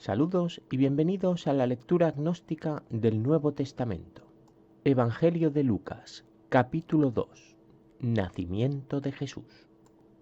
Saludos y bienvenidos a la lectura gnóstica del Nuevo Testamento. Evangelio de Lucas, capítulo 2. Nacimiento de Jesús.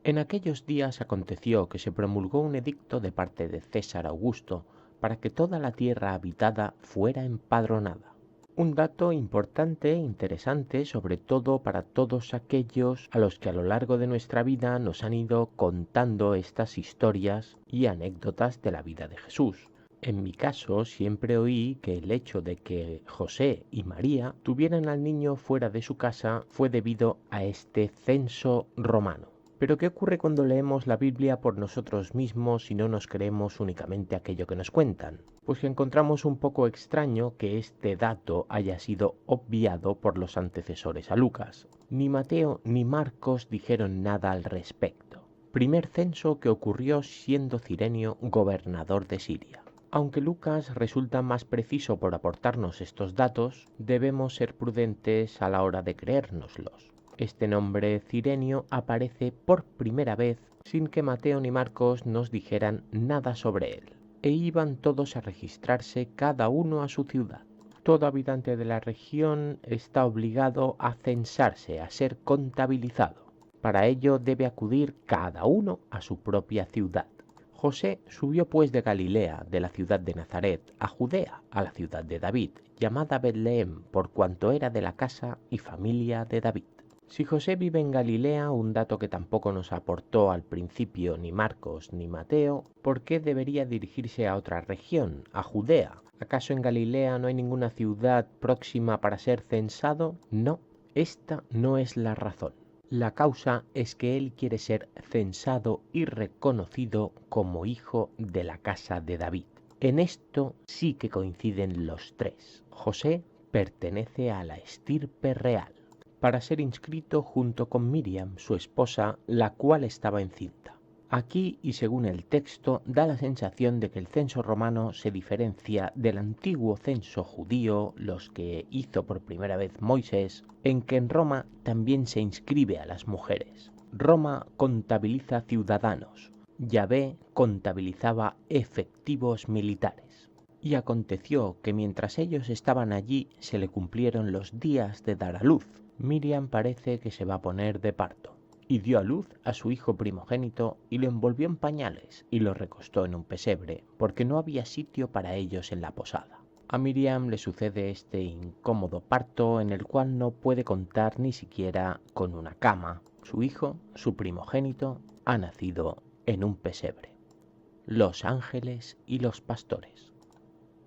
En aquellos días aconteció que se promulgó un edicto de parte de César Augusto para que toda la tierra habitada fuera empadronada. Un dato importante e interesante, sobre todo para todos aquellos a los que a lo largo de nuestra vida nos han ido contando estas historias y anécdotas de la vida de Jesús. En mi caso, siempre oí que el hecho de que José y María tuvieran al niño fuera de su casa fue debido a este censo romano. Pero ¿qué ocurre cuando leemos la Biblia por nosotros mismos y no nos creemos únicamente aquello que nos cuentan? Pues que encontramos un poco extraño que este dato haya sido obviado por los antecesores a Lucas. Ni Mateo ni Marcos dijeron nada al respecto. Primer censo que ocurrió siendo Cirenio gobernador de Siria. Aunque Lucas resulta más preciso por aportarnos estos datos, debemos ser prudentes a la hora de creérnoslos. Este nombre Cirenio aparece por primera vez sin que Mateo ni Marcos nos dijeran nada sobre él, e iban todos a registrarse cada uno a su ciudad. Todo habitante de la región está obligado a censarse, a ser contabilizado. Para ello debe acudir cada uno a su propia ciudad. José subió pues de Galilea, de la ciudad de Nazaret, a Judea, a la ciudad de David, llamada Betlehem, por cuanto era de la casa y familia de David. Si José vive en Galilea, un dato que tampoco nos aportó al principio ni Marcos ni Mateo, ¿por qué debería dirigirse a otra región, a Judea? ¿Acaso en Galilea no hay ninguna ciudad próxima para ser censado? No, esta no es la razón. La causa es que él quiere ser censado y reconocido como hijo de la casa de David. En esto sí que coinciden los tres. José pertenece a la estirpe real, para ser inscrito junto con Miriam, su esposa, la cual estaba encinta. Aquí, y según el texto, da la sensación de que el censo romano se diferencia del antiguo censo judío, los que hizo por primera vez Moisés, en que en Roma también se inscribe a las mujeres. Roma contabiliza ciudadanos, Yahvé contabilizaba efectivos militares. Y aconteció que mientras ellos estaban allí se le cumplieron los días de dar a luz. Miriam parece que se va a poner de parto, y dio a luz a su hijo primogénito y lo envolvió en pañales y lo recostó en un pesebre, porque no había sitio para ellos en la posada. A Miriam le sucede este incómodo parto en el cual no puede contar ni siquiera con una cama. Su hijo, su primogénito, ha nacido en un pesebre. Los ángeles y los pastores.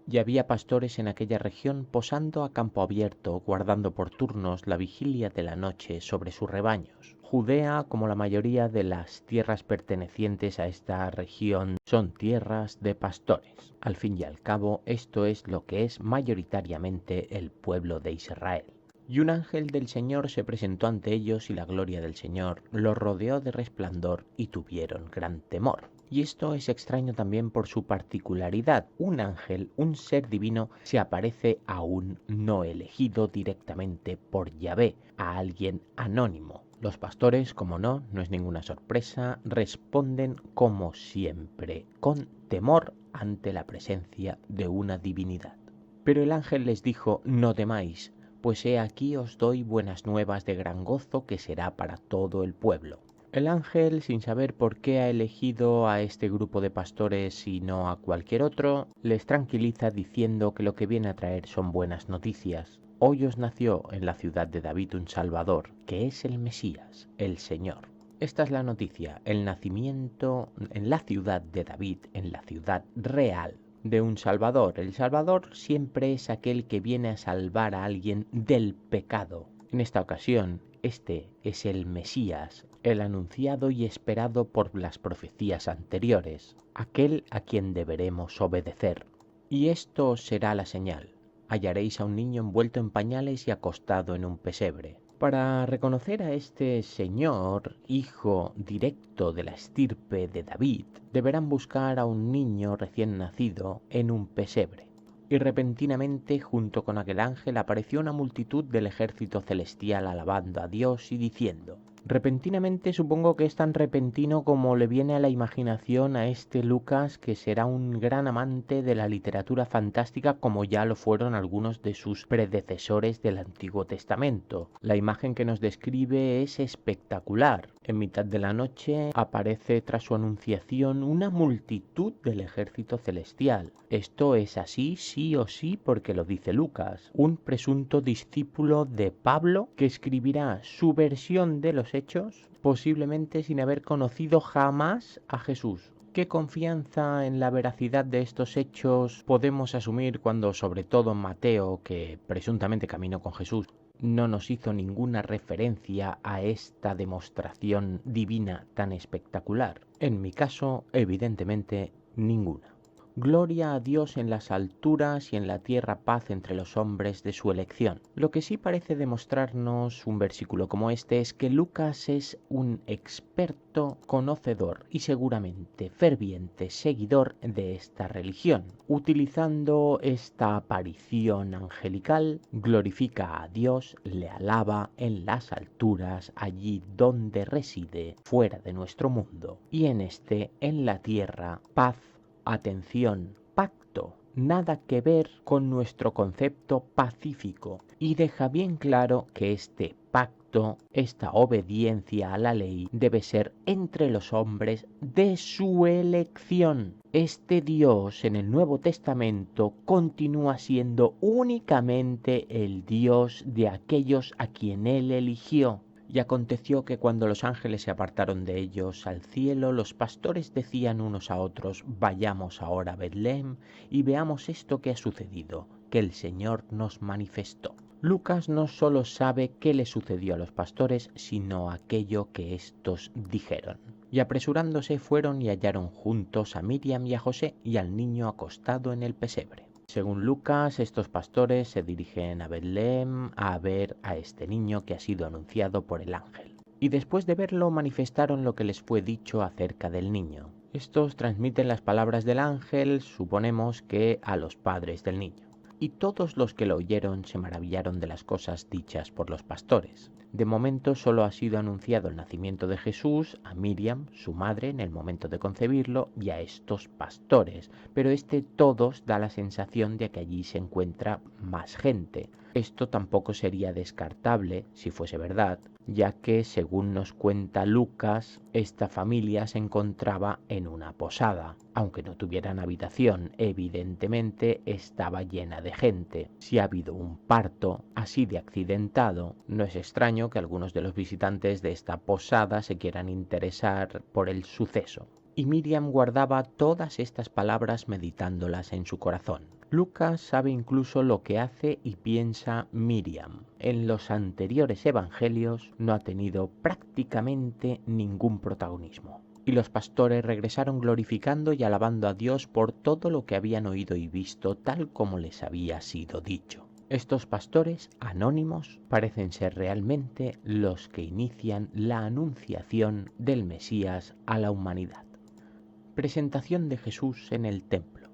Y había pastores en aquella región posando a campo abierto, guardando por turnos la vigilia de la noche sobre sus rebaños. Judea, como la mayoría de las tierras pertenecientes a esta región, son tierras de pastores. Al fin y al cabo, esto es lo que es mayoritariamente el pueblo de Israel. Y un ángel del Señor se presentó ante ellos y la gloria del Señor los rodeó de resplandor y tuvieron gran temor. Y esto es extraño también por su particularidad. Un ángel, un ser divino, se aparece a un no elegido directamente por Yahvé, a alguien anónimo. Los pastores, como no es ninguna sorpresa, responden como siempre, con temor ante la presencia de una divinidad. Pero el ángel les dijo: no temáis, pues he aquí os doy buenas nuevas de gran gozo que será para todo el pueblo. El ángel, sin saber por qué ha elegido a este grupo de pastores y no a cualquier otro, les tranquiliza diciendo que lo que viene a traer son buenas noticias. Hoy os nació en la ciudad de David un Salvador, que es el Mesías, el Señor. Esta es la noticia, el nacimiento en la ciudad de David, en la ciudad real de un Salvador. El Salvador siempre es aquel que viene a salvar a alguien del pecado. En esta ocasión, este es el Mesías, el anunciado y esperado por las profecías anteriores, aquel a quien deberemos obedecer. Y esto será la señal: hallaréis a un niño envuelto en pañales y acostado en un pesebre. Para reconocer a este Señor, hijo directo de la estirpe de David, deberán buscar a un niño recién nacido en un pesebre. Y repentinamente, junto con aquel ángel, apareció una multitud del ejército celestial alabando a Dios y diciendo: Repentinamente supongo que es tan repentino como le viene a la imaginación a este Lucas, que será un gran amante de la literatura fantástica como ya lo fueron algunos de sus predecesores del Antiguo Testamento. La imagen que nos describe es espectacular. En mitad de la noche aparece tras su anunciación una multitud del ejército celestial. Esto es así sí o sí porque lo dice Lucas, un presunto discípulo de Pablo que escribirá su versión de los hechos, posiblemente sin haber conocido jamás a Jesús. ¿Qué confianza en la veracidad de estos hechos podemos asumir cuando, sobre todo Mateo, que presuntamente caminó con Jesús, no nos hizo ninguna referencia a esta demostración divina tan espectacular? En mi caso, evidentemente, ninguna. Gloria a Dios en las alturas y en la tierra paz entre los hombres de su elección. Lo que sí parece demostrarnos un versículo como este es que Lucas es un experto conocedor y seguramente ferviente seguidor de esta religión. Utilizando esta aparición angelical, glorifica a Dios, le alaba en las alturas, allí donde reside, fuera de nuestro mundo, y en este, en la tierra, paz. Atención, pacto, nada que ver con nuestro concepto pacífico, y deja bien claro que este pacto, esta obediencia a la ley, debe ser entre los hombres de su elección. Este Dios en el Nuevo Testamento continúa siendo únicamente el Dios de aquellos a quien Él eligió. Y aconteció que cuando los ángeles se apartaron de ellos al cielo, los pastores decían unos a otros: vayamos ahora a Betlem y veamos esto que ha sucedido, que el Señor nos manifestó. Lucas no solo sabe qué le sucedió a los pastores, sino aquello que éstos dijeron. Y apresurándose fueron y hallaron juntos a Miriam y a José y al niño acostado en el pesebre. Según Lucas, estos pastores se dirigen a Betlem a ver a este niño que ha sido anunciado por el ángel. Y después de verlo manifestaron lo que les fue dicho acerca del niño. Estos transmiten las palabras del ángel, suponemos que a los padres del niño. Y todos los que lo oyeron se maravillaron de las cosas dichas por los pastores. De momento solo ha sido anunciado el nacimiento de Jesús a Miriam, su madre, en el momento de concebirlo, y a estos pastores, pero todos da la sensación de que allí se encuentra más gente. Esto tampoco sería descartable si fuese verdad, ya que, según nos cuenta Lucas, esta familia se encontraba en una posada. Aunque no tuvieran habitación, evidentemente estaba llena de gente. Si ha habido un parto así de accidentado, no es extraño que algunos de los visitantes de esta posada se quieran interesar por el suceso. Y Miriam guardaba todas estas palabras meditándolas en su corazón. Lucas sabe incluso lo que hace y piensa Miriam. En los anteriores evangelios no ha tenido prácticamente ningún protagonismo. Y los pastores regresaron glorificando y alabando a Dios por todo lo que habían oído y visto, tal como les había sido dicho. Estos pastores anónimos parecen ser realmente los que inician la anunciación del Mesías a la humanidad. Presentación de Jesús en el templo.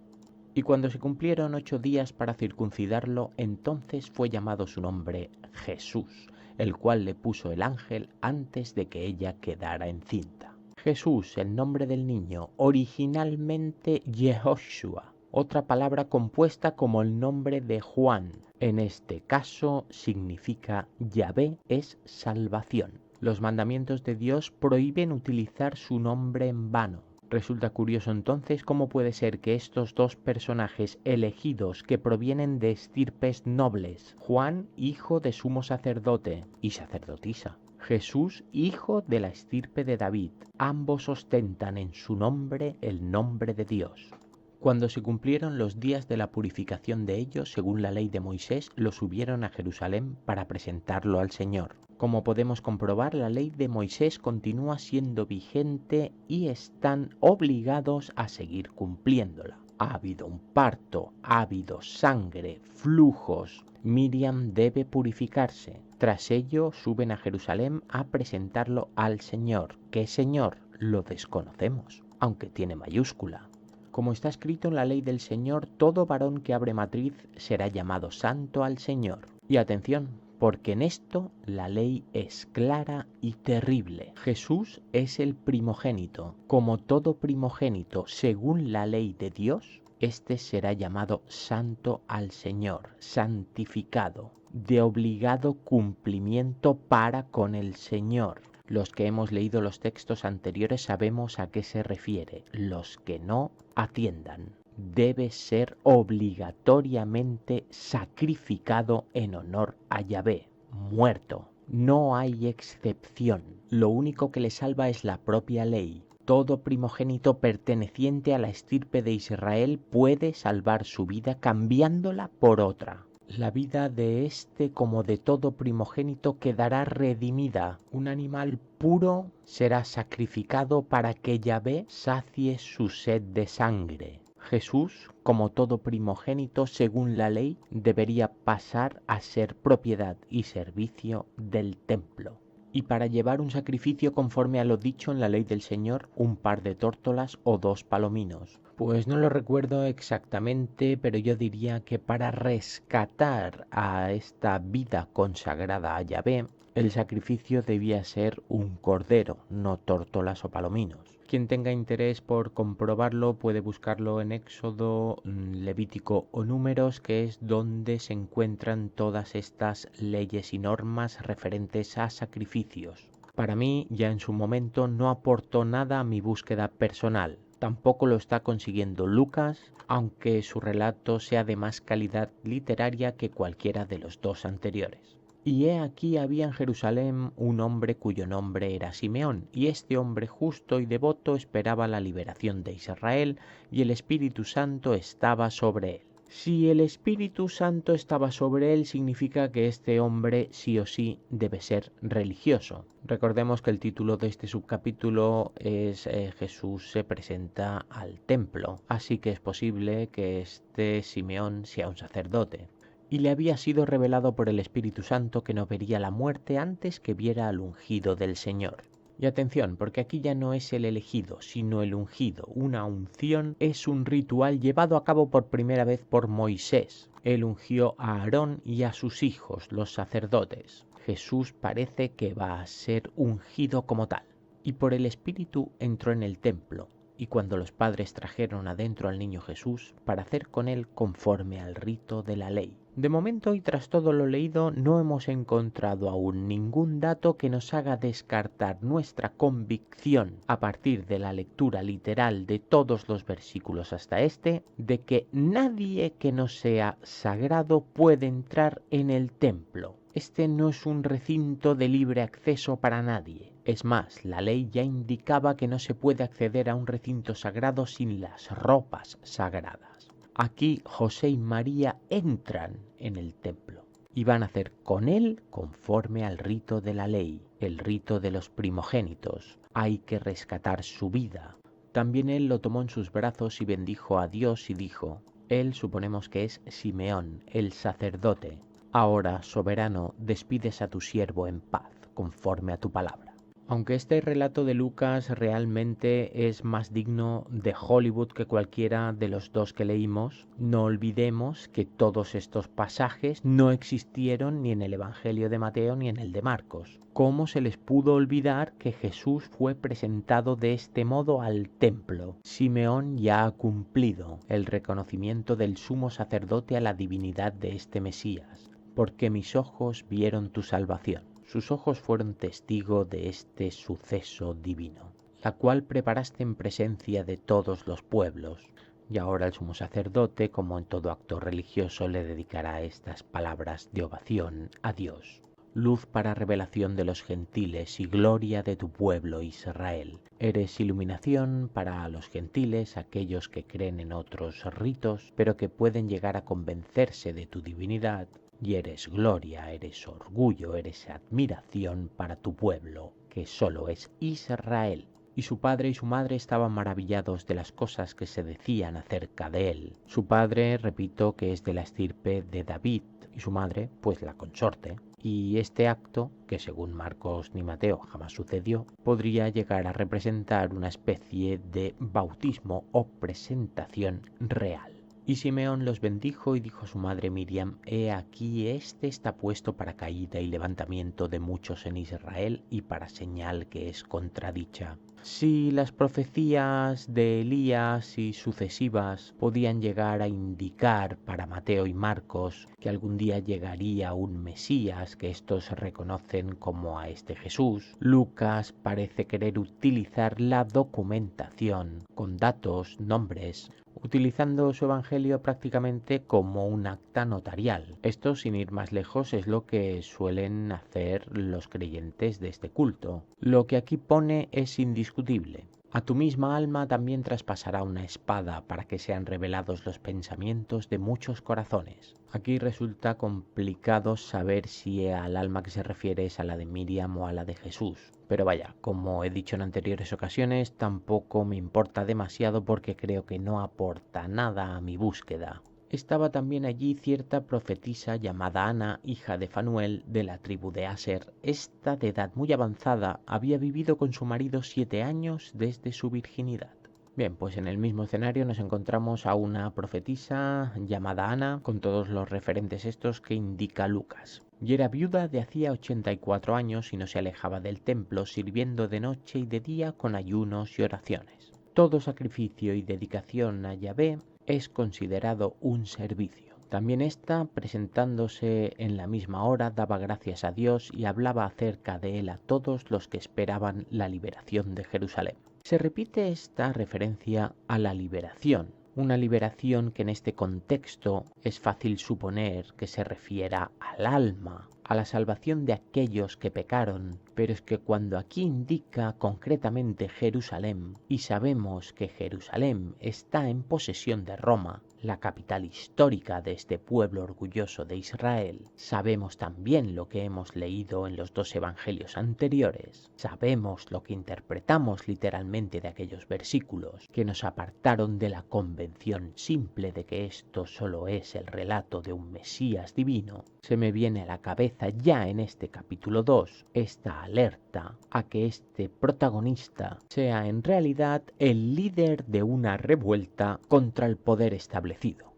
Y cuando se cumplieron 8 días para circuncidarlo, entonces fue llamado su nombre Jesús, el cual le puso el ángel antes de que ella quedara encinta. Jesús, el nombre del niño, originalmente Yehoshua, otra palabra compuesta como el nombre de Juan. En este caso significa Yahvé es salvación. Los mandamientos de Dios prohíben utilizar su nombre en vano. Resulta curioso entonces cómo puede ser que estos dos personajes elegidos que provienen de estirpes nobles, Juan, hijo de sumo sacerdote y sacerdotisa, Jesús, hijo de la estirpe de David, ambos ostentan en su nombre el nombre de Dios. Cuando se cumplieron los días de la purificación de ellos, según la ley de Moisés, lo subieron a Jerusalén para presentarlo al Señor. Como podemos comprobar, la ley de Moisés continúa siendo vigente y están obligados a seguir cumpliéndola. Ha habido un parto, ha habido sangre, flujos. Miriam debe purificarse. Tras ello, suben a Jerusalén a presentarlo al Señor. ¿Qué Señor? Lo desconocemos, aunque tiene mayúscula. Como está escrito en la ley del Señor, todo varón que abre matriz será llamado santo al Señor. Y atención, porque en esto la ley es clara y terrible. Jesús es el primogénito. Como todo primogénito, según la ley de Dios, este será llamado santo al Señor, santificado, de obligado cumplimiento para con el Señor. Los que hemos leído los textos anteriores sabemos a qué se refiere. Los que no, atiendan. Debe ser obligatoriamente sacrificado en honor a Yahvé, muerto. No hay excepción. Lo único que le salva es la propia ley. Todo primogénito perteneciente a la estirpe de Israel puede salvar su vida cambiándola por otra. La vida de este como de todo primogénito quedará redimida. Un animal puro será sacrificado para que Yahvé sacie su sed de sangre. Jesús, como todo primogénito según la ley, debería pasar a ser propiedad y servicio del templo. Y para llevar un sacrificio conforme a lo dicho en la ley del Señor, un par de tórtolas o 2 palominos. Pues no lo recuerdo exactamente, pero yo diría que para rescatar a esta vida consagrada a Yahvé, el sacrificio debía ser un cordero, no tórtolas o palominos. Quien tenga interés por comprobarlo puede buscarlo en Éxodo, Levítico o Números, que es donde se encuentran todas estas leyes y normas referentes a sacrificios. Para mí, ya en su momento, no aportó nada a mi búsqueda personal. Tampoco lo está consiguiendo Lucas, aunque su relato sea de más calidad literaria que cualquiera de los dos anteriores. Y he aquí había en Jerusalén un hombre cuyo nombre era Simeón, y este hombre justo y devoto esperaba la liberación de Israel, y el Espíritu Santo estaba sobre él. Si el Espíritu Santo estaba sobre él, significa que este hombre sí o sí debe ser religioso. Recordemos que el título de este subcapítulo es Jesús se presenta al templo, así que es posible que este Simeón sea un sacerdote. Y le había sido revelado por el Espíritu Santo que no vería la muerte antes que viera al ungido del Señor. Y atención, porque aquí ya no es el elegido, sino el ungido. Una unción es un ritual llevado a cabo por primera vez por Moisés. Él ungió a Aarón y a sus hijos, los sacerdotes. Jesús parece que va a ser ungido como tal. Y por el Espíritu entró en el templo. Y cuando los padres trajeron adentro al niño Jesús, para hacer con él conforme al rito de la ley. De momento y tras todo lo leído, no hemos encontrado aún ningún dato que nos haga descartar nuestra convicción, a partir de la lectura literal de todos los versículos hasta este, de que nadie que no sea sagrado puede entrar en el templo. Este no es un recinto de libre acceso para nadie. Es más, la ley ya indicaba que no se puede acceder a un recinto sagrado sin las ropas sagradas. Aquí José y María entran en el templo y van a hacer con él conforme al rito de la ley, el rito de los primogénitos. Hay que rescatar su vida. También él lo tomó en sus brazos y bendijo a Dios y dijo, él suponemos que es Simeón, el sacerdote. Ahora, soberano, despides a tu siervo en paz, conforme a tu palabra. Aunque este relato de Lucas realmente es más digno de Hollywood que cualquiera de los dos que leímos, no olvidemos que todos estos pasajes no existieron ni en el Evangelio de Mateo ni en el de Marcos. ¿Cómo se les pudo olvidar que Jesús fue presentado de este modo al templo? Simeón ya ha cumplido el reconocimiento del sumo sacerdote a la divinidad de este Mesías, porque mis ojos vieron tu salvación. Sus ojos fueron testigo de este suceso divino, la cual preparaste en presencia de todos los pueblos. Y ahora el sumo sacerdote, como en todo acto religioso, le dedicará estas palabras de ovación a Dios. Luz para revelación de los gentiles y gloria de tu pueblo Israel. Eres iluminación para los gentiles, aquellos que creen en otros ritos, pero que pueden llegar a convencerse de tu divinidad. Y eres gloria, eres orgullo, eres admiración para tu pueblo, que solo es Israel. Y su padre y su madre estaban maravillados de las cosas que se decían acerca de él. Su padre, repito, que es de la estirpe de David, y su madre, pues la consorte. Y este acto, que según Marcos ni Mateo jamás sucedió, podría llegar a representar una especie de bautismo o presentación real. Y Simeón los bendijo y dijo a su madre Miriam: He aquí, este está puesto para caída y levantamiento de muchos en Israel y para señal que es contradicha. Si las profecías de Elías y sucesivas podían llegar a indicar para Mateo y Marcos que algún día llegaría un Mesías, que estos reconocen como a este Jesús, Lucas parece querer utilizar la documentación con datos, nombres, utilizando su evangelio prácticamente como un acta notarial. Esto, sin ir más lejos, es lo que suelen hacer los creyentes de este culto. Lo que aquí pone es indiscutible. A tu misma alma también traspasará una espada para que sean revelados los pensamientos de muchos corazones. Aquí resulta complicado saber si al alma que se refiere es a la de Miriam o a la de Jesús. Pero vaya, como he dicho en anteriores ocasiones, tampoco me importa demasiado porque creo que no aporta nada a mi búsqueda. Estaba también allí cierta profetisa llamada Ana, hija de Fanuel, de la tribu de Aser. Esta, de edad muy avanzada, había vivido con su marido 7 años desde su virginidad. Bien, pues en el mismo escenario nos encontramos a una profetisa llamada Ana, con todos los referentes estos que indica Lucas. Y era viuda de hacía 84 años y no se alejaba del templo, sirviendo de noche y de día con ayunos y oraciones. Todo sacrificio y dedicación a Yahvé es considerado un servicio. También ésta, presentándose en la misma hora, daba gracias a Dios y hablaba acerca de él a todos los que esperaban la liberación de Jerusalén. Se repite esta referencia a la liberación, una liberación que en este contexto es fácil suponer que se refiera al alma, a la salvación de aquellos que pecaron, pero es que cuando aquí indica concretamente Jerusalén, y sabemos que Jerusalén está en posesión de Roma, la capital histórica de este pueblo orgulloso de Israel, sabemos también lo que hemos leído en los 2 evangelios anteriores, sabemos lo que interpretamos literalmente de aquellos versículos, que nos apartaron de la convención simple de que esto solo es el relato de un Mesías divino. Se me viene a la cabeza ya en este capítulo 2 esta alerta a que este protagonista sea en realidad el líder de una revuelta contra el poder establecido.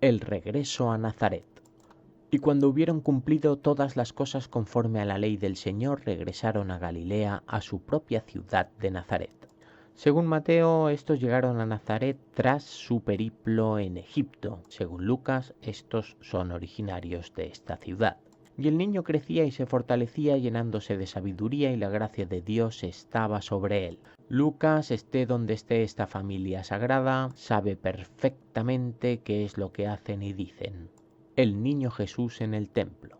El regreso a Nazaret. Y cuando hubieron cumplido todas las cosas conforme a la ley del Señor, regresaron a Galilea, a su propia ciudad de Nazaret. Según Mateo, estos llegaron a Nazaret tras su periplo en Egipto. Según Lucas, estos son originarios de esta ciudad. Y el niño crecía y se fortalecía, llenándose de sabiduría, y la gracia de Dios estaba sobre él. Lucas, esté donde esté esta familia sagrada, sabe perfectamente qué es lo que hacen y dicen. El niño Jesús en el templo.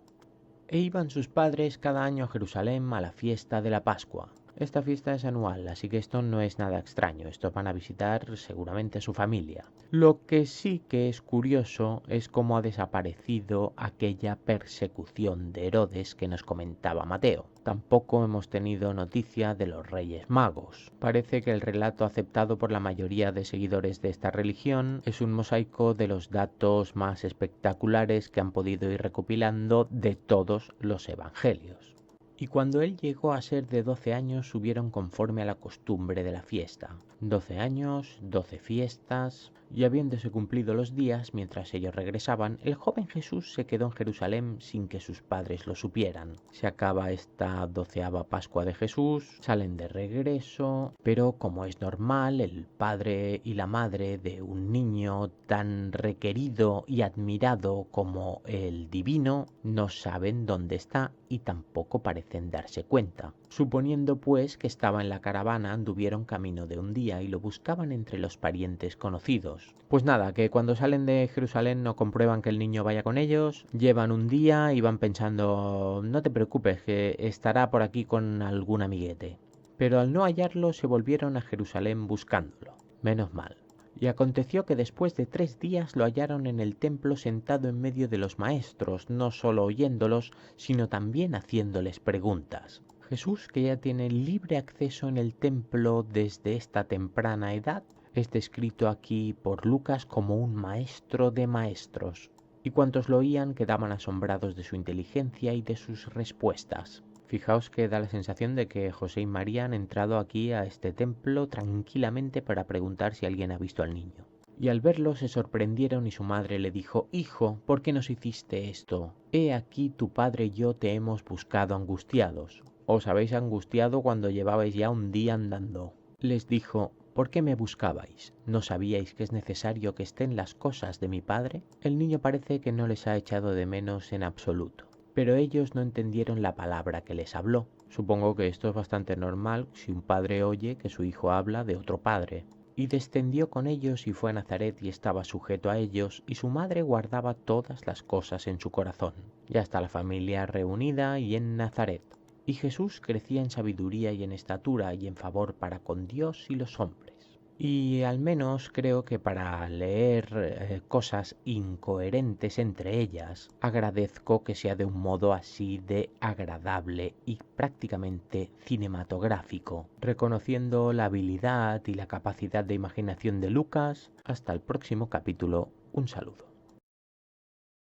E iban sus padres cada año a Jerusalén a la fiesta de la Pascua. Esta fiesta es anual, así que esto no es nada extraño. Estos van a visitar seguramente a su familia. Lo que sí que es curioso es cómo ha desaparecido aquella persecución de Herodes que nos comentaba Mateo. Tampoco hemos tenido noticia de los Reyes Magos. Parece que el relato aceptado por la mayoría de seguidores de esta religión es un mosaico de los datos más espectaculares que han podido ir recopilando de todos los evangelios. Y cuando él llegó a ser de 12 años, subieron conforme a la costumbre de la fiesta. 12 años, 12 fiestas, y habiéndose cumplido los días, mientras ellos regresaban, el joven Jesús se quedó en Jerusalén sin que sus padres lo supieran. Se acaba esta 12ª Pascua de Jesús, salen de regreso, pero como es normal, el padre y la madre de un niño tan requerido y admirado como el divino no saben dónde está y tampoco parecen darse cuenta. Suponiendo pues que estaba en la caravana, anduvieron camino de un día y lo buscaban entre los parientes conocidos. Pues nada, que cuando salen de Jerusalén no comprueban que el niño vaya con ellos, llevan un día y van pensando: no te preocupes, que estará por aquí con algún amiguete. Pero al no hallarlo se volvieron a Jerusalén buscándolo. Menos mal. Y aconteció que después de 3 días lo hallaron en el templo sentado en medio de los maestros, no solo oyéndolos, sino también haciéndoles preguntas. Jesús, que ya tiene libre acceso en el templo desde esta temprana edad, es descrito aquí por Lucas como un maestro de maestros, y cuantos lo oían quedaban asombrados de su inteligencia y de sus respuestas. Fijaos que da la sensación de que José y María han entrado aquí a este templo tranquilamente para preguntar si alguien ha visto al niño. Y al verlo se sorprendieron y su madre le dijo: «Hijo, ¿por qué nos hiciste esto? He aquí tu padre y yo te hemos buscado angustiados». «Os habéis angustiado cuando llevabais ya un día andando». Les dijo: «¿Por qué me buscabais? ¿No sabíais que es necesario que estén las cosas de mi padre?». El niño parece que no les ha echado de menos en absoluto, pero ellos no entendieron la palabra que les habló. Supongo que esto es bastante normal si un padre oye que su hijo habla de otro padre. Y descendió con ellos y fue a Nazaret y estaba sujeto a ellos, y su madre guardaba todas las cosas en su corazón. Ya está la familia reunida y en Nazaret. Y Jesús crecía en sabiduría y en estatura y en favor para con Dios y los hombres. Y al menos creo que para leer cosas incoherentes entre ellas, agradezco que sea de un modo así de agradable y prácticamente cinematográfico, reconociendo la habilidad y la capacidad de imaginación de Lucas. Hasta el próximo capítulo, un saludo.